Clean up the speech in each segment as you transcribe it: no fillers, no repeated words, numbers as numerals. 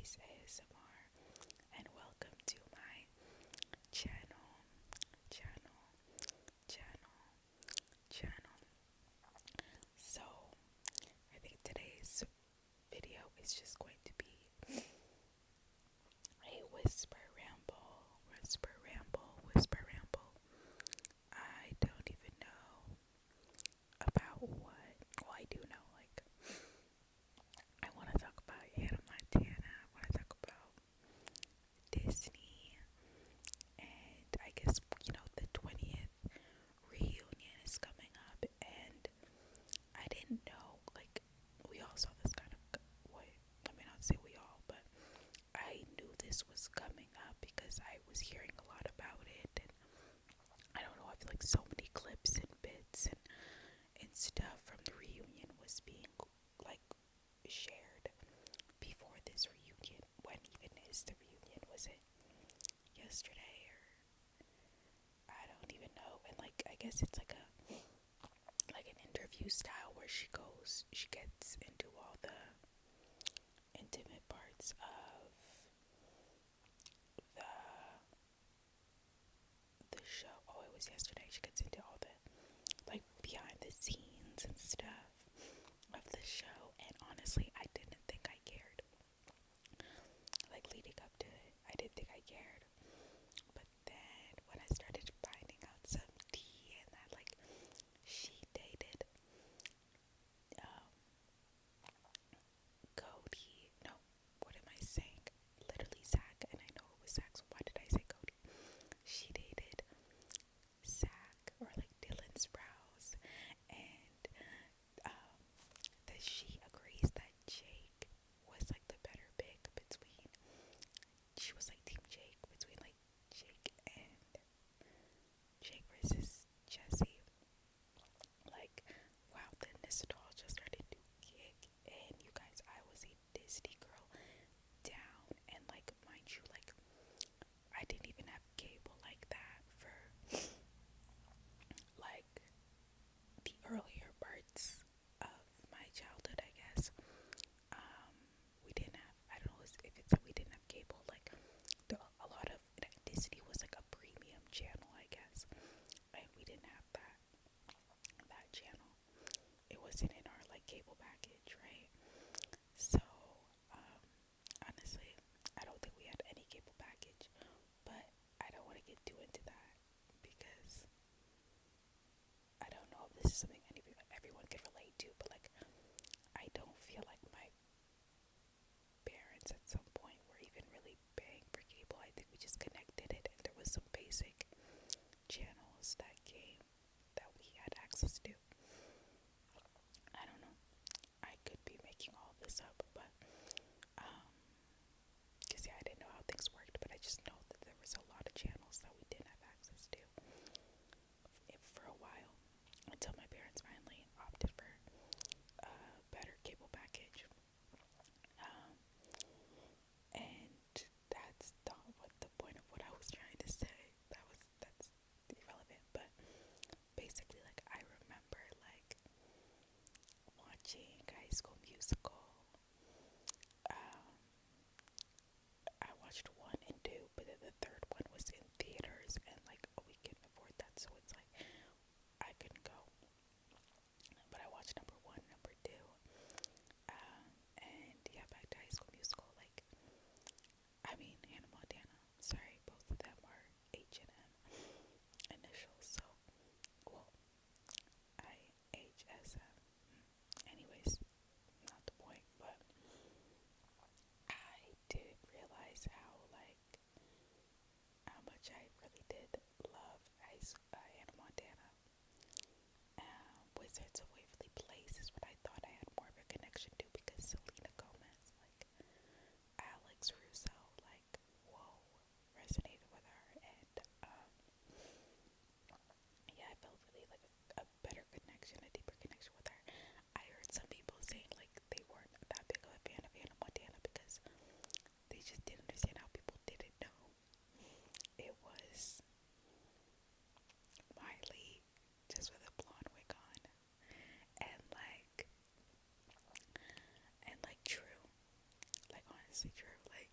Grace ASMR, and welcome to my channel, channel, channel, channel. So, I think today's video is just going to be a whisper ramble, whisper ramble, whisper ramble. I don't even know about what. Well, I do know, like, I want to talk about Hannah Montana. I want to talk about Disney. And I guess, the 20th reunion is coming up. And I didn't know, like, we all saw this kind of, wait, let me not say we all, but I knew this was coming up because I was hearing a lot about it. And I don't know, I feel like so many clips and bits and stuff from the reunion was being, like, shared before this reunion. When even is the reunion? Was it yesterday, or I don't even know. And like, I guess it's like an interview style where she gets into all the intimate parts of the show. Oh, it was yesterday. She gets into all the, like, behind the scenes and stuff of the show. And honestly, I didn't think I cared. Like, leading up to it, I didn't think I cared. But then when I started finding out some tea and that, like, she dated um Cody. No, what am I saying? Literally Zach, and I know it was Zach, so why did I say Cody? She dated Zach, or like Dylan Sprouse, and um that she agrees that Jake was like the better pick between, she was like team Jake, between like Jake and Jake versus Jesse. Like, wow, the nostalgia started to kick in, you guys. I was a Disney girl down, and like, mind you, like, I didn't even have cable like that for like the earlier parts of my childhood, I guess. We didn't have, I don't know if it's that we didn't have cable, like, a lot of Disney was like a premium channel, I guess, and we didn't have that channel. It wasn't in our like cable package, right? So, honestly, I don't think we had any cable package, but I don't want to get too into that because I don't know if this is something everyone can relate to, but like, I don't feel like my parents at some point were even really paying for cable. I think we just connected it, and there was some basic channels that we had access to. I don't know. I could be making all this up, but because yeah, I didn't know how things worked, but I just know that there was a lot of channels that we didn't have access to for a while, until my parents finally opted for a better cable package. Um, and that's not what the point of what I was trying to say. That's irrelevant. But basically, like, I remember like watching High School Musical. Um, I watched 1 and 2, but then the third one was in theaters, and like we couldn't afford that, so it's like I couldn't go. But I watched number 1, number 2, and yeah, back to High School Musical. Like, I mean, Hannah Montana. Sorry, both of them are H&M initials, so well, IHSM. Anyways, not the point, but I didn't realize how much I really did love Hannah Montana. Wizards of Waverly Place is what I thought I had more of a connection to, because Selena Gomez, like Alex Russo, like, whoa, resonated with her, and yeah, I felt really like a better connection, a deeper connection with her. I heard some people saying like they weren't that big of a fan of Hannah Montana because they just didn't understand how people didn't know it was Miley just with a blonde wig on, and like true, like honestly true, like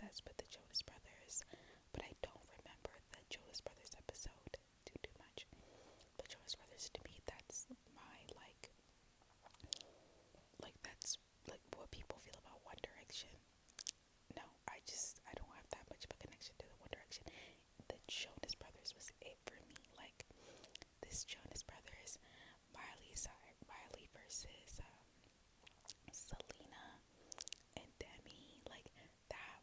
obsessed with the Jonas Brothers, but I don't remember the Jonas Brothers episode too much. The Jonas Brothers, to me, that's my that's like what people feel about One Direction. No, I don't have that much of a connection to the One Direction. The Jonas Brothers was it for me. Like this Jonas Brothers, Miley versus Selena and Demi. Like that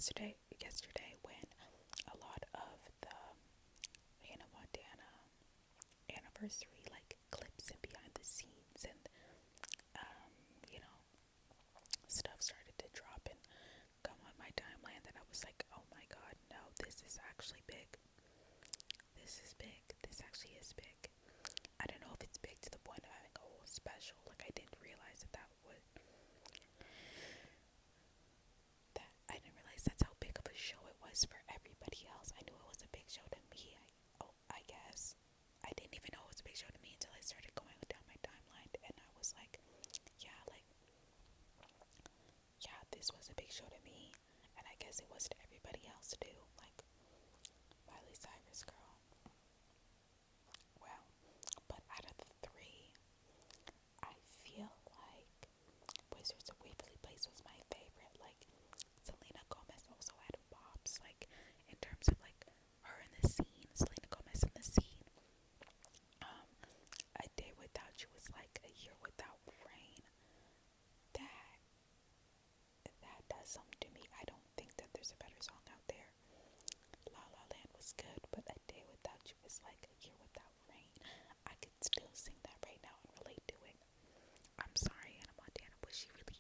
yesterday when a lot of the Hannah Montana anniversary like clips and behind the scenes and um, you know, stuff started to drop and come on my timeline that I was like, oh my god, no, this is actually big. This is big. This actually is big. I don't know if it's big to the point of having a whole special. Like I didn't realize I didn't realize that's how big of a show it was for everybody else. I knew it was a big show to me. I guess I didn't even know it was a big show to me until I started going down my timeline, and I was yeah, like, yeah, this was a big show to me, and I guess it was to everybody else too. Like Miley Cyrus, girl. Well, but out of the three, I feel like Wizards of Waverly Place was my favorite. Like Selena Gomez also had bops. Like in terms of like her in the scene, Selena Gomez in the scene. Um, A Day Without You was like a year without rain. That that does something to me. I don't think that there's a better song out there. La La Land was good, but A Day Without You was like a year without rain. I could still sing that right now and relate to it. I'm sorry, Hannah Montana, was she really?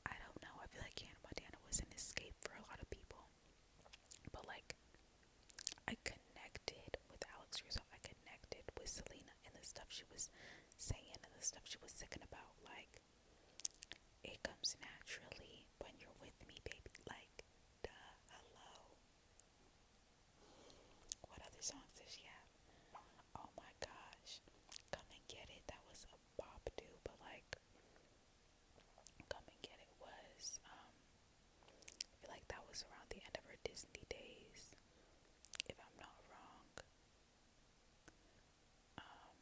I don't know. I feel like Hannah Montana was an escape for a lot of people. But like, I connected with Alex Russo. I connected with Selena and the stuff she was saying and the stuff she was singing about. Like, it comes naturally when you're with me, baby. Like, duh, hello. What other songs does she have? Oh my gosh. Come and Get It. That was a bop too, but like, Come and Get It was, I feel like that was around the end of her Disney days, if I'm not wrong. Um,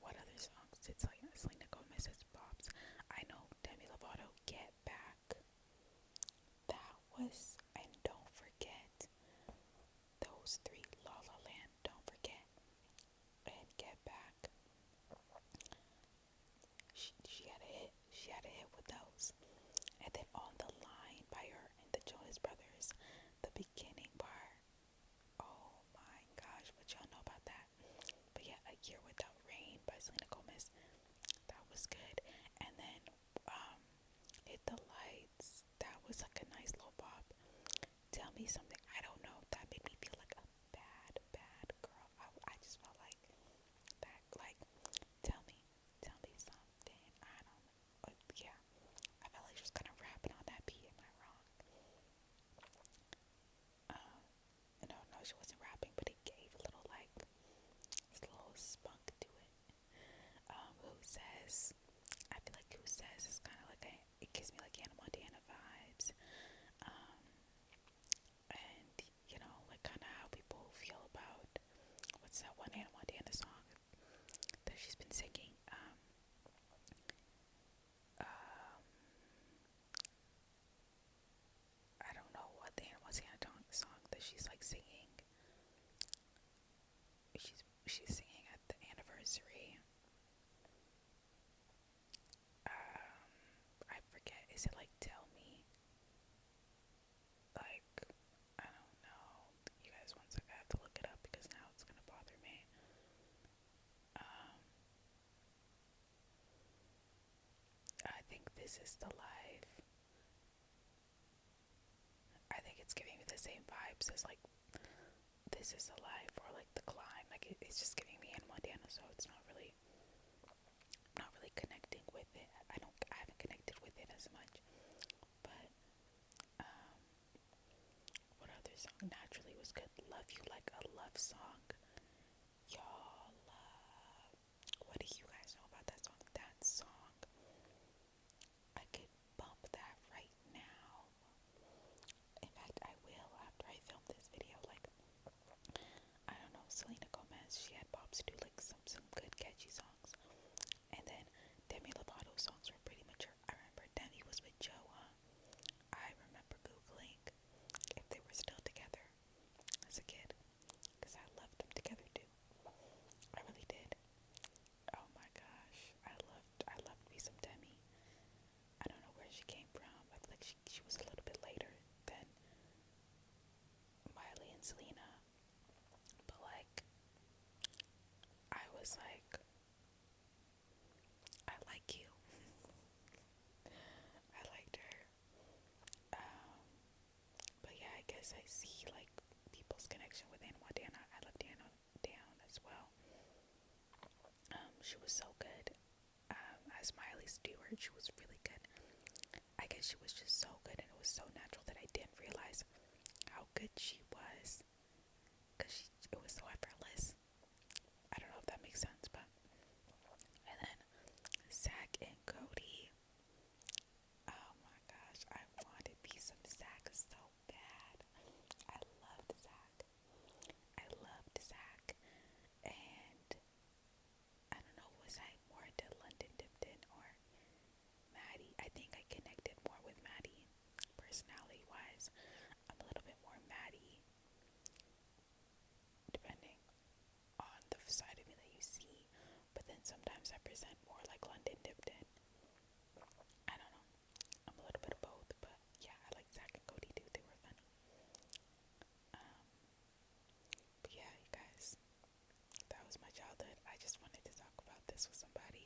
what other songs did Selena Gomez's bops? I know Demi Lovato, Get Back. That was, and Don't Forget. Those three, La La Land, Don't Forget, and Get Back. She had a hit. She had a hit with those. And then On the Line by her and the Jonas Brothers, the beginning part. Oh my gosh, what y'all know about that? But yeah, A Year Without Rain by Selena Gomez. That was good. And then Hit the Lights. That was like a nice little bop. Tell Me Something. I don't know. That made me feel like a bad girl. I just felt like that. Like, tell me something. I don't know. Yeah. I felt like she was kind of rapping on that beat. Am I wrong? No, she wasn't rapping, but it gave a little like this little spunk to it. Who Says? I feel like Who Says is kind of like it gives me like Hannah Montana vibes. And you know, like kind of how people feel about what's that one Hannah Montana song that she's been singing? Um, I don't know what the Hannah Montana song that she's like singing. She's singing at the anniversary. I forget. Is it like Tell Me? Like, I don't know. You guys, one second, I have to look it up because now it's gonna bother me. Um, I think This Is the Life. I think it's giving me the same vibes as like This Is the Life or like The Climb. Like it's just giving me Hannah Montana, so it's not really connecting with it. I haven't connected with it as much. But um, what other song naturally was good? Love You Like a Love Song. Y'all love. What do you guys know about that song? That song, I could bump that right now. In fact, I will after I film this video. Like, I more like London dipped in. I don't know. I'm a little bit of both, but yeah, I like Zach and Cody too. They were funny. Um, but yeah, you guys, that was my childhood. I just wanted to talk about this with somebody.